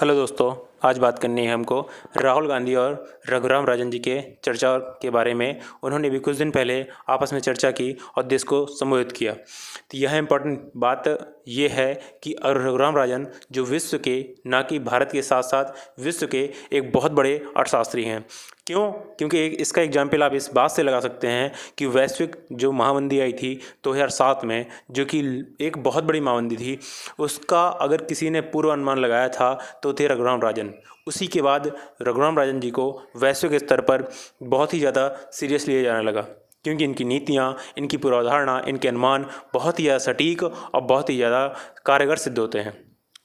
Hello दोस्तों, आज बात करनी है हमको राहुल गांधी और रघुराम राजन जी के चर्चा के बारे में। उन्होंने भी कुछ दिन पहले आपस में चर्चा की और देश को संबोधित किया। तो यह इम्पोर्टेंट बात ये है कि रघुराम राजन जो विश्व के, ना कि भारत के साथ साथ विश्व के एक बहुत बड़े अर्थशास्त्री हैं। क्यों? क्योंकि इसका एग्जाम्पल आप इस बात से लगा सकते हैं कि वैश्विक जो महामंदी आई थी 2007 में, जो कि एक बहुत बड़ी महामंदी थी, उसका अगर किसी ने पूर्व अनुमान लगाया था तो थे रघुराम राजन। उसी के बाद रघुराम राजन जी को वैश्विक स्तर पर बहुत ही ज़्यादा सीरियस लिया जाने लगा, क्योंकि इनकी नीतियाँ, इनकी पूर्वाधारणा, इनके अनुमान बहुत ही ज़्यादा सटीक और बहुत ही ज़्यादा कारगर सिद्ध होते हैं।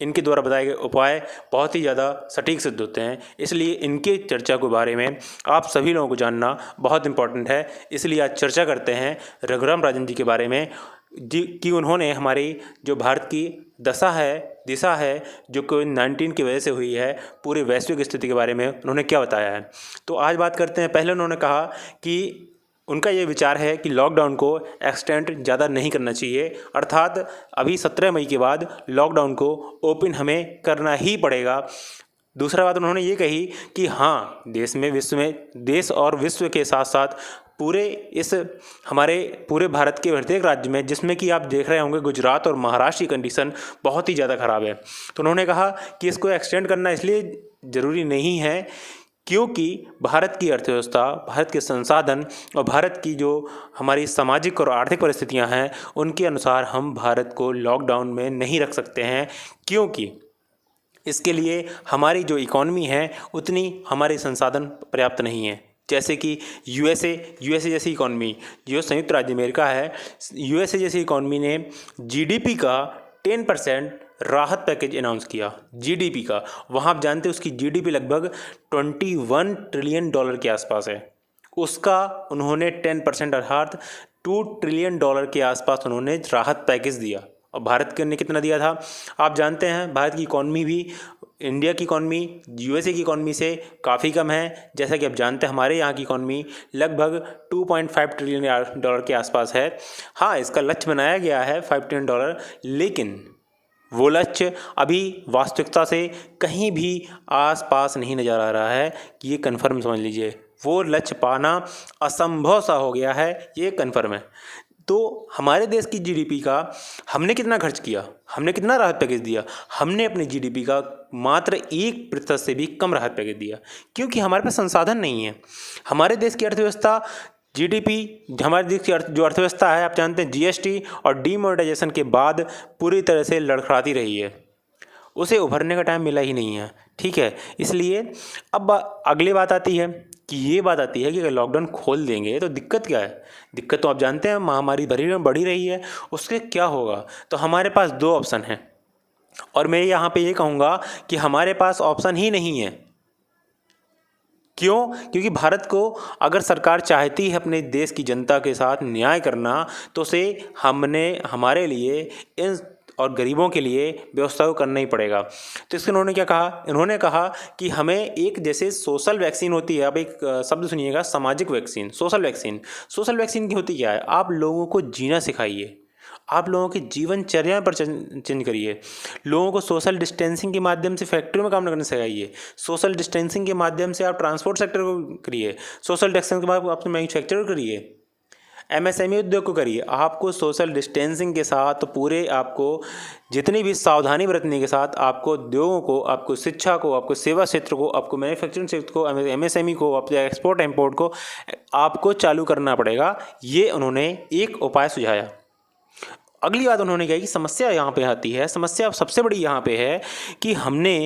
इनके द्वारा बताए गए उपाय बहुत ही ज़्यादा सटीक सिद्ध होते हैं। इसलिए इनके चर्चा के बारे में आप सभी लोगों को जानना बहुत इम्पोर्टेंट है। इसलिए आज चर्चा करते हैं रघुराम राजन जी के बारे में जी, कि उन्होंने हमारी जो भारत की दिशा है जो कोविड-19 की वजह से हुई है, पूरे वैश्विक स्थिति के बारे में उन्होंने क्या बताया है। तो आज बात करते हैं। पहले उन्होंने कहा कि उनका ये विचार है कि लॉकडाउन को एक्सटेंड ज़्यादा नहीं करना चाहिए, अर्थात अभी 17 मई के बाद लॉकडाउन को ओपन हमें करना ही पड़ेगा। दूसरा बात उन्होंने ये कही कि हाँ, देश और विश्व के साथ साथ हमारे पूरे भारत के प्रत्येक राज्य में, जिसमें कि आप देख रहे होंगे गुजरात और महाराष्ट्र की कंडीशन बहुत ही ज़्यादा ख़राब है, तो उन्होंने कहा कि इसको एक्सटेंड करना इसलिए ज़रूरी नहीं है क्योंकि भारत की अर्थव्यवस्था, भारत के संसाधन और भारत की जो हमारी सामाजिक और आर्थिक परिस्थितियां हैं, उनके अनुसार हम भारत को लॉकडाउन में नहीं रख सकते हैं, क्योंकि इसके लिए हमारी जो इकॉनमी है उतनी हमारे संसाधन पर्याप्त नहीं है। जैसे कि यूएसए जैसी इकॉनमी, जो संयुक्त राज्य अमेरिका है, यूएसए जैसी इकॉनमी ने जीडीपी का 10% राहत पैकेज अनाउंस किया। जीडीपी का, वहाँ आप जानते हैं उसकी जीडीपी लगभग $21 ट्रिलियन के आसपास है। उसका उन्होंने 10% अर्थात $2 ट्रिलियन के आसपास उन्होंने राहत पैकेज दिया। और भारत के ने कितना दिया था आप जानते हैं। भारत की इकॉनमी भी इंडिया की इकॉनमी यूएसए की इकॉनमी से काफ़ी कम है। जैसा कि आप जानते हैं हमारे यहाँ की इकॉनमी लगभग $2.5 ट्रिलियन के आसपास है। हाँ, इसका लक्ष्य बनाया गया है $5 ट्रिलियन, लेकिन वो लक्ष्य अभी वास्तविकता से कहीं भी आसपास नहीं नज़र आ रहा है। कि ये कन्फर्म समझ लीजिए, वो लक्ष्य पाना असंभव सा हो गया है, ये कन्फर्म है। तो हमारे देश की जीडीपी का हमने कितना खर्च किया, हमने कितना राहत पैकेज दिया? हमने अपनी जीडीपी का मात्र 1% से भी कम राहत पैकेज दिया, क्योंकि हमारे पास संसाधन नहीं है। हमारे देश की अर्थव्यवस्था जीडीपी, हमारे देश की जो अर्थव्यवस्था है, आप जानते हैं जीएसटी और डीमोनेटाइजेशन के बाद पूरी तरह से लड़खड़ाती रही है। उसे उभरने का टाइम मिला ही नहीं है। ठीक है, इसलिए अब अगली बात आती है कि अगर लॉकडाउन खोल देंगे तो दिक्कत क्या है? दिक्कत तो आप जानते हैं, महामारी बढ़ी रही है, उसके क्या होगा? तो हमारे पास 2 ऑप्शन हैं, और मैं यहाँ पे ये कहूँगा कि हमारे पास ऑप्शन ही नहीं है। क्यों? क्योंकि भारत को अगर सरकार चाहती है अपने देश की जनता के साथ न्याय करना, तो हमारे लिए इन और गरीबों के लिए व्यवस्था को करना ही पड़ेगा। तो इसके उन्होंने क्या कहा? इन्होंने कहा कि हमें एक, जैसे सोशल वैक्सीन होती है, अब एक शब्द सुनिएगा, सामाजिक वैक्सीन, सोशल वैक्सीन की होती क्या है? आप लोगों को जीना सिखाइए, आप लोगों की जीवनचर्या पर चेंज करिए, लोगों को सोशल डिस्टेंसिंग के माध्यम से फैक्ट्री में काम करना सिखाइए, सोशल डिस्टेंसिंग के माध्यम से आप ट्रांसपोर्ट सेक्टर को करिए, सोशल डिस्टेंसिंग के बाद आप मैन्युफैक्चर करिए, एमएसएमई उद्योग को करिए। आपको सोशल डिस्टेंसिंग के साथ आपको जितनी भी सावधानी बरतने के साथ आपको उद्योगों को, आपको शिक्षा को, आपको सेवा क्षेत्र को, आपको मैन्युफैक्चरिंग क्षेत्र को, एमएसएमई को, अपने एक्सपोर्ट इम्पोर्ट को आपको चालू करना पड़ेगा। ये उन्होंने एक उपाय सुझाया। अगली बात उन्होंने कहा कि समस्या यहाँ पे आती है, समस्या सबसे बड़ी यहाँ पे है कि हमने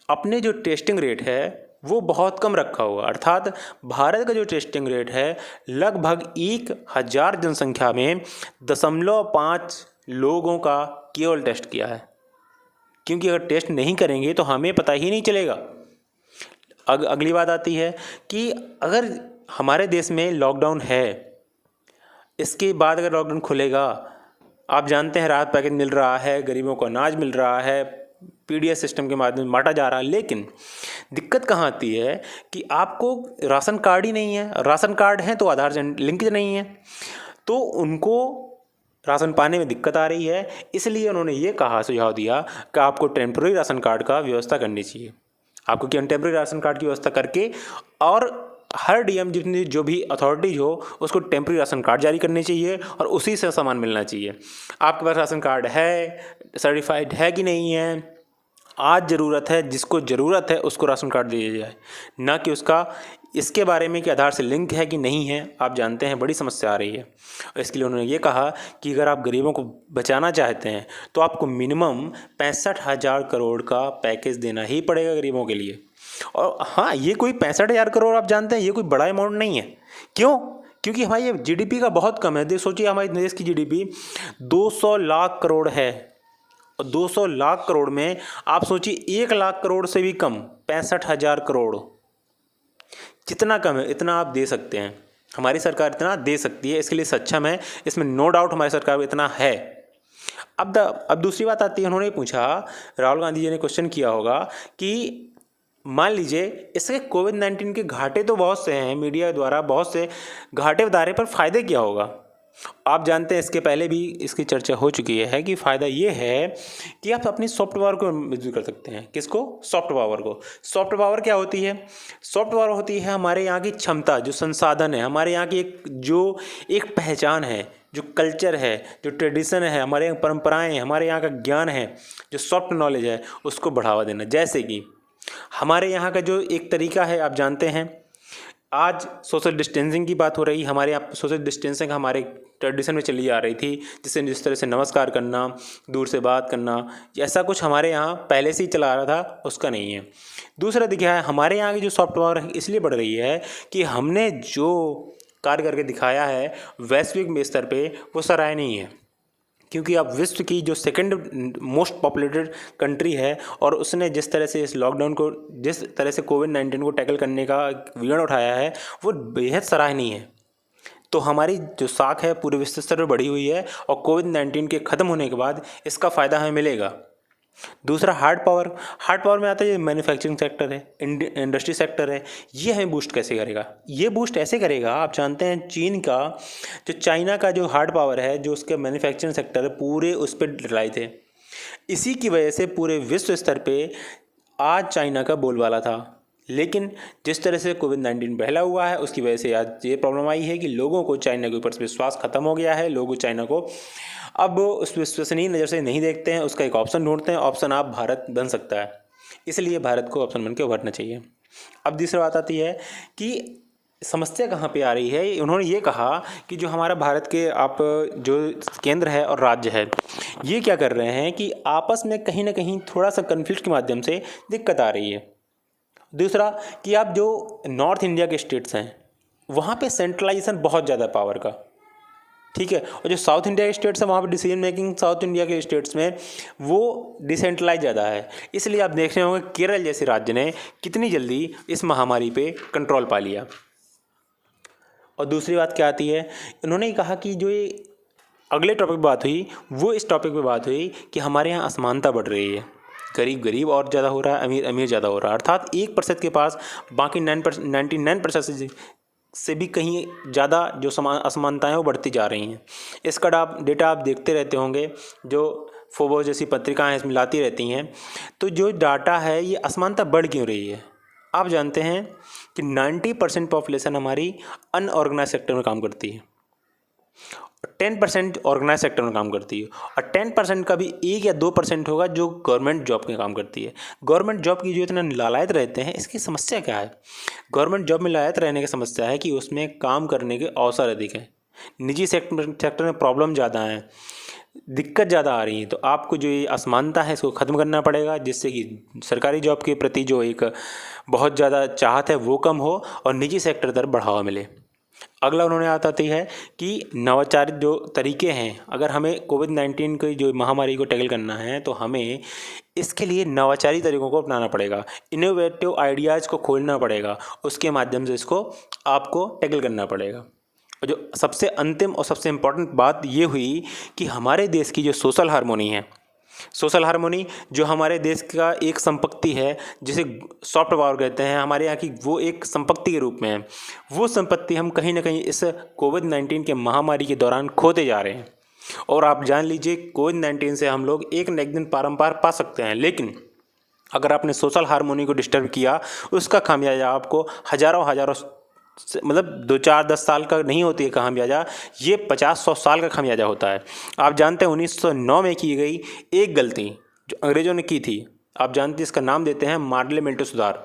अपने जो टेस्टिंग रेट है वो बहुत कम रखा हुआ। अर्थात भारत का जो टेस्टिंग रेट है लगभग 1000 जनसंख्या में 0.5 लोगों का केवल टेस्ट किया है, क्योंकि अगर टेस्ट नहीं करेंगे तो हमें पता ही नहीं चलेगा। अगली बात आती है कि अगर हमारे देश में लॉकडाउन है, इसके बाद अगर लॉकडाउन खुलेगा, आप जानते हैं राहत पैकेज मिल रहा है, गरीबों को अनाज मिल रहा है, पीडीएस सिस्टम के माध्यम से बांटा जा रहा है, लेकिन दिक्कत कहाँ आती है कि आपको राशन कार्ड ही नहीं है। राशन कार्ड है तो आधार लिंक नहीं है, तो उनको राशन पाने में दिक्कत आ रही है, इसलिए उन्होंने ये कहा, सुझाव दिया कि आपको टेम्प्रेरी राशन कार्ड का व्यवस्था करनी चाहिए। आपको क्या टेम्प्रेरी राशन कार्ड की व्यवस्था करके और हर डीएम जितनी जो भी अथॉरिटीज हो उसको टेम्प्रेरी राशन कार्ड जारी करने चाहिए और उसी से सामान मिलना चाहिए। आपके पास राशन कार्ड है, सर्टिफाइड है कि नहीं है, आज ज़रूरत है, जिसको ज़रूरत है उसको राशन कार्ड दिया जाए, ना कि उसका इसके बारे में कि आधार से लिंक है कि नहीं है। आप जानते हैं बड़ी समस्या आ रही है। इसके लिए उन्होंने ये कहा कि अगर आप गरीबों को बचाना चाहते हैं तो आपको मिनिमम 65,000 करोड़ का पैकेज देना ही पड़ेगा गरीबों के लिए। और हाँ, ये कोई 65,000 करोड़ आप जानते हैं ये कोई बड़ा अमाउंट नहीं है। क्यों? क्योंकि हमारी ये जीडीपी का बहुत कम है। सोचिए हमारे देश की जीडीपी 200 लाख करोड़ है और 200 लाख करोड़ में आप सोचिए 1 लाख करोड़ से भी कम, 65,000 करोड़, कितना कम है। इतना आप दे सकते हैं, हमारी सरकार इतना दे सकती है, इसके लिए सक्षम है, इसमें नो डाउट हमारी सरकार इतना है। अब दूसरी बात आती है, उन्होंने पूछा, राहुल गांधी जी ने क्वेश्चन किया होगा कि मान लीजिए इसके कोविड-19 के घाटे तो बहुत से हैं, मीडिया द्वारा बहुत से घाटे बता रहे, पर फ़ायदे क्या होगा। आप जानते हैं इसके पहले भी इसकी चर्चा हो चुकी है कि फ़ायदा ये है कि आप अपनी सॉफ्ट पावर को मजबूत कर सकते हैं। किसको? सॉफ्ट पावर को। सॉफ्ट पावर क्या होती है? सॉफ्ट पावर होती है हमारे यहाँ की क्षमता, जो संसाधन है, हमारे यहाँ की एक पहचान है, जो कल्चर है, जो ट्रेडिशन है, हमारे यहाँ परंपराएँ, हमारे यहाँ का ज्ञान है, जो सॉफ्ट नॉलेज है, उसको बढ़ावा देना। जैसे कि हमारे यहाँ का जो एक तरीका है, आप जानते हैं आज सोशल डिस्टेंसिंग की बात हो रही, हमारे यहाँ सोशल डिस्टेंसिंग हमारे ट्रेडिशन में चली आ रही थी, जिस तरह से नमस्कार करना, दूर से बात करना, ऐसा कुछ हमारे यहाँ पहले से ही चला आ रहा था, उसका नहीं है। दूसरा देखिए हमारे यहाँ की जो सॉफ्ट पावर इसलिए बढ़ रही है कि हमने जो कार्य करके दिखाया है वैश्विक स्तर पे, वो सराहनीय है। क्योंकि अब विश्व की जो सेकंड मोस्ट पॉपुलेटेड कंट्री है और उसने जिस तरह से इस लॉकडाउन को, जिस तरह से कोविड-19 को टैकल करने का विजन उठाया है, वो बेहद सराहनीय है। तो हमारी जो साख है पूरे विश्व स्तर पर बढ़ी हुई है और कोविड-19 के ख़त्म होने के बाद इसका फ़ायदा हमें मिलेगा। दूसरा हार्ड पावर में आता है, ये मैन्युफैक्चरिंग सेक्टर है, इंडस्ट्री सेक्टर है। ये हमें बूस्ट कैसे करेगा? ये बूस्ट ऐसे करेगा, आप जानते हैं चाइना का जो हार्ड पावर है, जो उसके मैन्युफैक्चरिंग सेक्टर है, पूरे उस पर रिलायत है। इसी की वजह से पूरे विश्व स्तर पे आज चाइना का बोलबाला था। लेकिन जिस तरह से कोविड-19 फैला हुआ है उसकी वजह से आज ये प्रॉब्लम आई है कि लोगों को चाइना के ऊपर विश्वास खत्म हो गया है। लोग चाइना को अब उस विश्वसनीय नज़र से नहीं देखते हैं, उसका एक ऑप्शन ढूंढते हैं। ऑप्शन आप भारत बन सकता है, इसलिए भारत को ऑप्शन बन के उभरना चाहिए। अब दूसरी बात आती है कि समस्या कहाँ पे आ रही है। उन्होंने ये कहा कि जो हमारा भारत के जो केंद्र है और राज्य है, ये क्या कर रहे हैं कि आपस में कहीं ना कहीं थोड़ा सा कन्फ्लिक्ट के माध्यम से दिक्कत आ रही है। दूसरा कि आप जो नॉर्थ इंडिया के स्टेट्स हैं वहाँ पे सेंट्रलाइजेशन बहुत ज़्यादा पावर का, ठीक है, और जो साउथ इंडिया के स्टेट्स हैं वहाँ पे डिसीजन मेकिंग साउथ इंडिया के स्टेट्स में वो डिसेंट्रलाइज ज़्यादा है। इसलिए आप देख रहे होंगे केरल जैसे राज्य ने कितनी जल्दी इस महामारी पे कंट्रोल पा लिया। और दूसरी बात क्या आती है, इन्होंने कहा कि जो ये अगले टॉपिक पे बात हुई, वो इस टॉपिक पे बात हुई कि हमारे यहाँ असमानता बढ़ रही है, गरीब और ज़्यादा हो रहा है, अमीर ज़्यादा हो रहा है। अर्थात 1% के पास बाकी 99% से भी कहीं ज़्यादा जो असमानताएँ वो बढ़ती जा रही हैं। इसका डेटा आप देखते रहते होंगे, जो फोबो जैसी पत्रिकाएँ इसमें लाती रहती हैं। तो जो डाटा है ये असमानता बढ़ क्यों रही है? आप जानते हैं कि 90% पॉपुलेशन हमारी अनऑर्गेनाइज सेक्टर में काम करती है, 10% ऑर्गेनाइज सेक्टर में काम करती है और 10% का भी 1 या 2% होगा जो गवर्नमेंट जॉब में काम करती है। गवर्नमेंट जॉब की जो इतना लालायत रहते हैं, इसकी समस्या क्या है? गवर्नमेंट जॉब में लालायत रहने की समस्या है कि उसमें काम करने के अवसर अधिक हैं, निजी सेक्टर में प्रॉब्लम ज़्यादा है, दिक्कत ज़्यादा आ रही है। तो आपको जो ये असमानता है इसको ख़त्म करना पड़ेगा, जिससे कि सरकारी जॉब के प्रति जो एक बहुत ज़्यादा चाहत है वो कम हो और निजी सेक्टर तरफ बढ़ावा मिले। अगला उन्होंने बताती है कि नवाचारित जो तरीके हैं, अगर हमें कोविड-19 की जो महामारी को टैकल करना है तो हमें इसके लिए नवाचारी तरीकों को अपनाना पड़ेगा, इनोवेटिव आइडियाज़ को खोलना पड़ेगा, उसके माध्यम से इसको आपको टैकल करना पड़ेगा। और जो सबसे अंतिम और सबसे इम्पॉर्टेंट बात ये हुई कि हमारे देश की जो सोशल हार्मोनी है, सोशल हार्मोनी जो हमारे देश का एक संपत्ति है, जिसे सॉफ्ट पावर कहते हैं, हमारे यहाँ की वो एक संपत्ति के रूप में है। वो संपत्ति हम कहीं ना कहीं इस कोविड-19 के महामारी के दौरान खोते जा रहे हैं। और आप जान लीजिए कोविड-19 से हम लोग एक न एक दिन पारंपार पा सकते हैं, लेकिन अगर आपने सोशल हार्मोनी को डिस्टर्ब किया, उसका खामियाजा आपको हज़ारों हज़ारों मतलब 2-4-10 साल का नहीं होती है खामियाजा, ये 50-100 साल का खामियाजा होता है। आप जानते हैं 1909 में की गई एक गलती जो अंग्रेज़ों ने की थी, आप जानते हैं इसका नाम देते हैं मार्डले-मिंटो सुधार।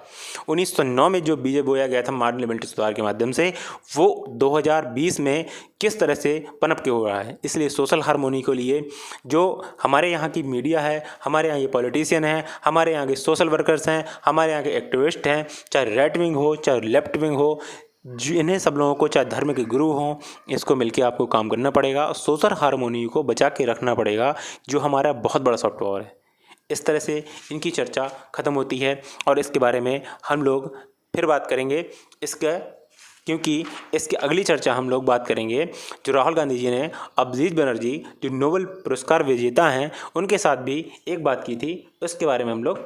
1909 में जो बीज बोया गया था मार्डले-मिंटो सुधार के माध्यम से, वो 2020 में किस तरह से पनप के हो रहा है। इसलिए सोशल हार्मोनी के लिए जो हमारे यहाँ की मीडिया है, हमारे यहाँ के पॉलिटिशियन हैं, हमारे यहाँ के सोशल वर्कर्स हैं, हमारे यहाँ के एक्टिविस्ट हैं, चाहे राइट विंग हो चाहे लेफ्ट विंग हो, इन्हें सब लोगों को, चाहे धर्म के गुरु हों, इसको मिलके आपको काम करना पड़ेगा और सोशल हार्मोनी को बचा के रखना पड़ेगा, जो हमारा बहुत बड़ा सॉफ्ट पावर है। इस तरह से इनकी चर्चा ख़त्म होती है और इसके बारे में हम लोग फिर बात करेंगे क्योंकि इसकी अगली चर्चा हम लोग बात करेंगे जो राहुल गांधी जी ने अभिजीत बनर्जी जो नोबेल पुरस्कार विजेता हैं उनके साथ भी एक बात की थी, उसके बारे में हम लोग